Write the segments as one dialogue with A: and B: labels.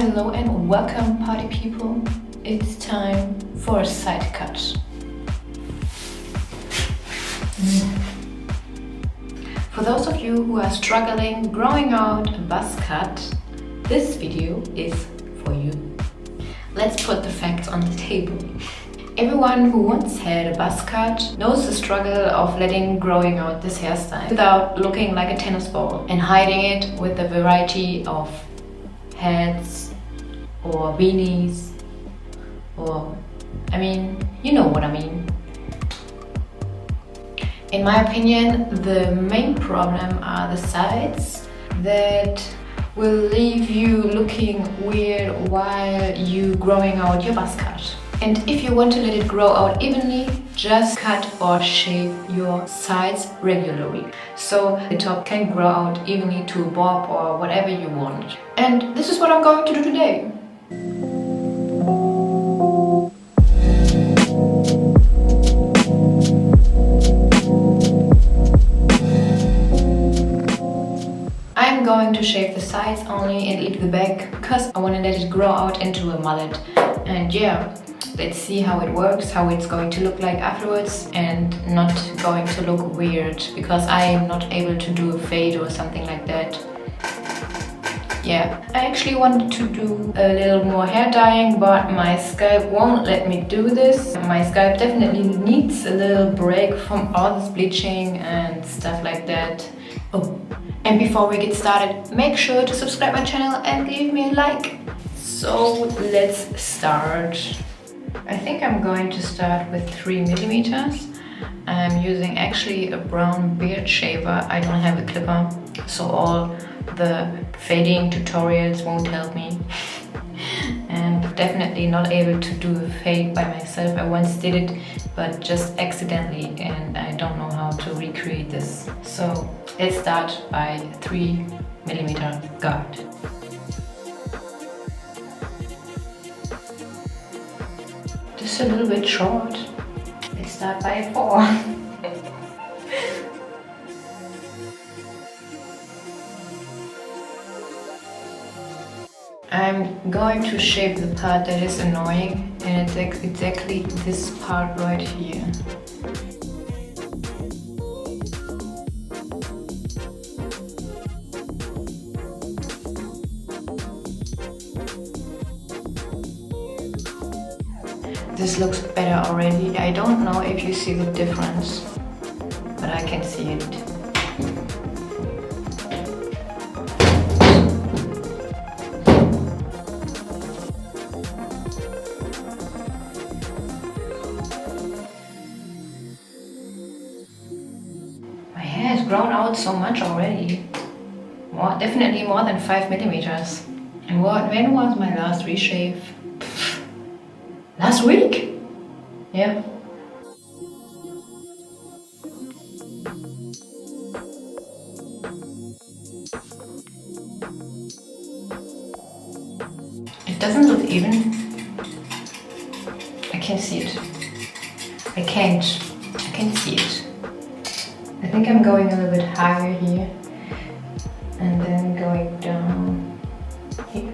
A: Hello and welcome, party people. It's time for a side cut. For those of you who are struggling growing out a buzz cut, this video is for you. Let's put the facts on the table. Everyone who once had a buzz cut knows the struggle of letting growing out this hairstyle without looking like a tennis ball and hiding it with a variety of hats or beanies or, you know what I mean. In my opinion, the main problem are the sides that will leave you looking weird while you growing out your buzz cut. And if you want to let it grow out evenly, just cut or shave your sides regularly, so the top can grow out evenly to a bob or whatever you want. And this is what I'm going to do today. I'm going to shave the sides only and leave the back because I want to let it grow out into a mullet. And yeah, let's see how it works, how it's going to look like afterwards, and not going to look weird because I am not able to do a fade or something like that. Yeah, I actually wanted to do a little more hair dyeing, but my scalp won't let me do this. My scalp definitely needs a little break from all this bleaching and stuff like that. Oh, and before we get started, make sure to subscribe my channel and leave me a like. So let's start. I think I'm going to start with 3 millimeters. I'm using actually a brown beard shaver. I don't have a clipper, so all the fading tutorials won't help me. And definitely not able to do a fade by myself. I once did it, but just accidentally, and I don't know how to recreate this. So let's start by 3 millimeter guard. Just a little bit short. Let's start by 4. I'm going to shape the part that is annoying, and it's exactly this part right here. This looks better already. I don't know if you see the difference, but I can see it. My hair has grown out so much already. Definitely more than 5 millimeters. And when was my last reshave? Last week? Yeah. It doesn't look even. I can see it. I can't see it. I think I'm going a little bit higher here and then going down here.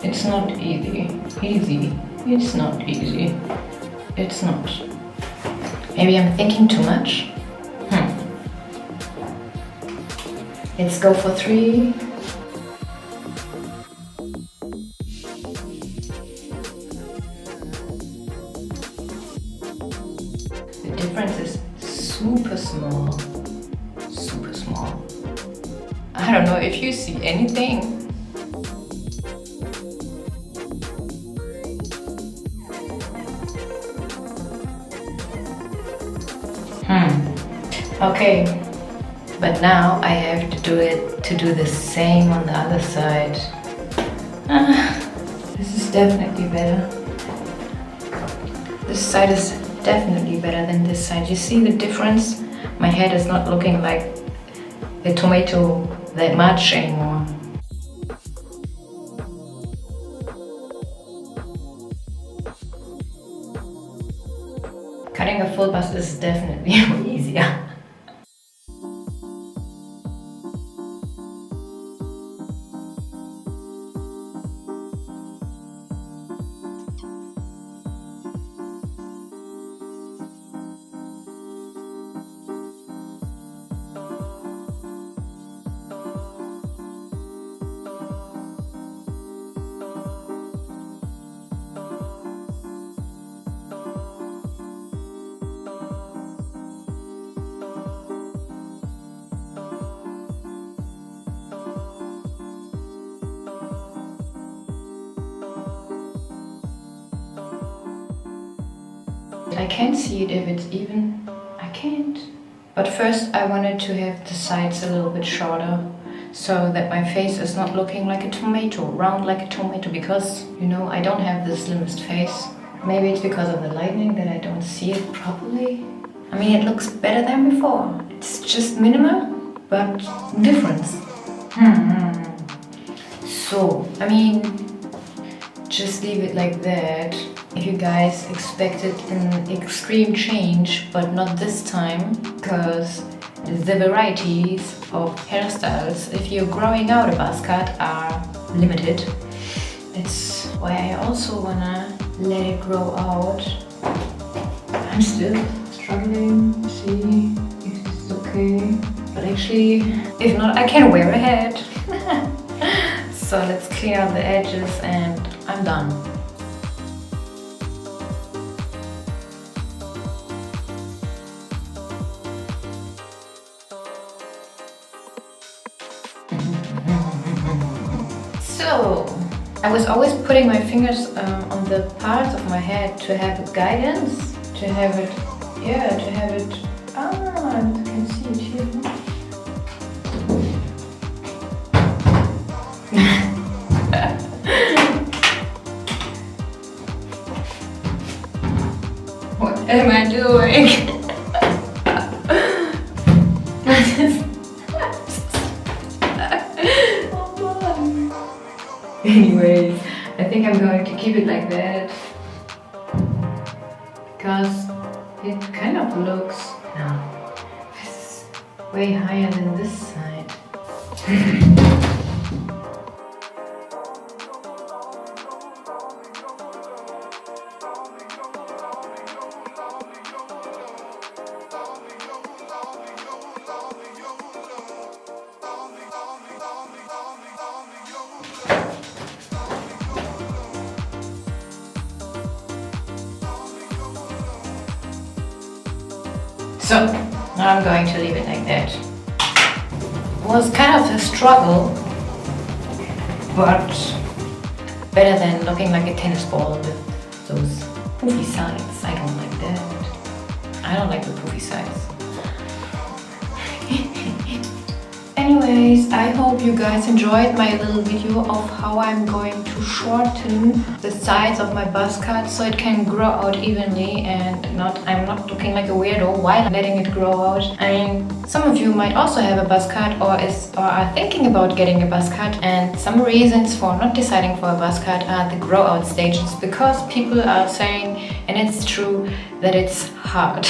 A: It's not easy. It's not easy. It's not. Maybe I'm thinking too much? Let's go for 3. The difference is super small. Super small. I don't know if you see anything. Okay, but now I have to do the same on the other side. This is definitely better. This side is definitely better than this side. You see the difference? My head is not looking like a tomato that much anymore. Cutting a full bust is definitely easier. I can't see it if it's even. I can't. But first I wanted to have the sides a little bit shorter so that my face is not looking like a tomato, round like a tomato, because, you know, I don't have the slimmest face. Maybe it's because of the lighting that I don't see it properly. I mean, it looks better than before. It's just minimal, but difference. So, I mean, just leave it like that. If you guys expected an extreme change, but not this time, because the varieties of hairstyles, if you're growing out a buzz cut, are limited. It's why I also wanna let it grow out. I'm still struggling to see if this is okay. But actually, if not, I can wear a hat. So let's clean out the edges and I'm done. So, I was always putting my fingers on the parts of my head to have a guidance, to have it, you can see it here. What am I doing? Anyways, I think I'm going to keep it like that because it kind of looks, no, this is way higher than this side. So, now I'm going to leave it like that. It was kind of a struggle, but better than looking like a tennis ball with those poofy sides. I don't like that. I don't like the poofy sides. Anyways, I hope you guys enjoyed my little video of how I'm going to shorten the sides of my buzz cut so it can grow out evenly and I'm not looking like a weirdo while letting it grow out. I mean, some of you might also have a buzz cut or are thinking about getting a buzz cut, and some reasons for not deciding for a buzz cut are the grow out stages, because people are saying, and it's true, that it's hard.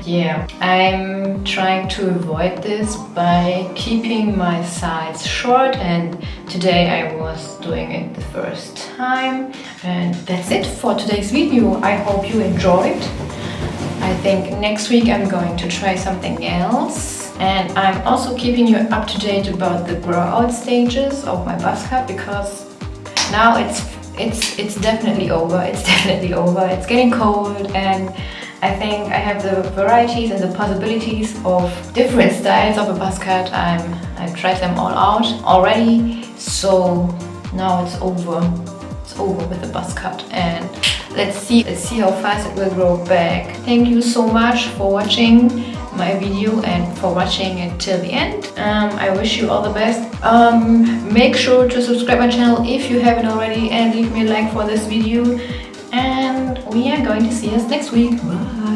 A: Yeah, I'm trying to avoid this by keeping my sides short, and today I was doing it the first time. And that's it for today's video. I hope you enjoyed. I think next week I'm going to try something else, and I'm also keeping you up to date about the grow out stages of my buzz cut, because now it's definitely over. It's definitely over. It's getting cold, and I think I have the varieties and the possibilities of different styles of a buzz cut. I've tried them all out already, so now it's over. It's over with the buzz cut, and let's see how fast it will grow back. Thank you so much for watching my video and for watching it till the end. I wish you all the best. Make sure to subscribe my channel if you haven't already, and leave me a like for this video. And we are going to see us next week. Bye.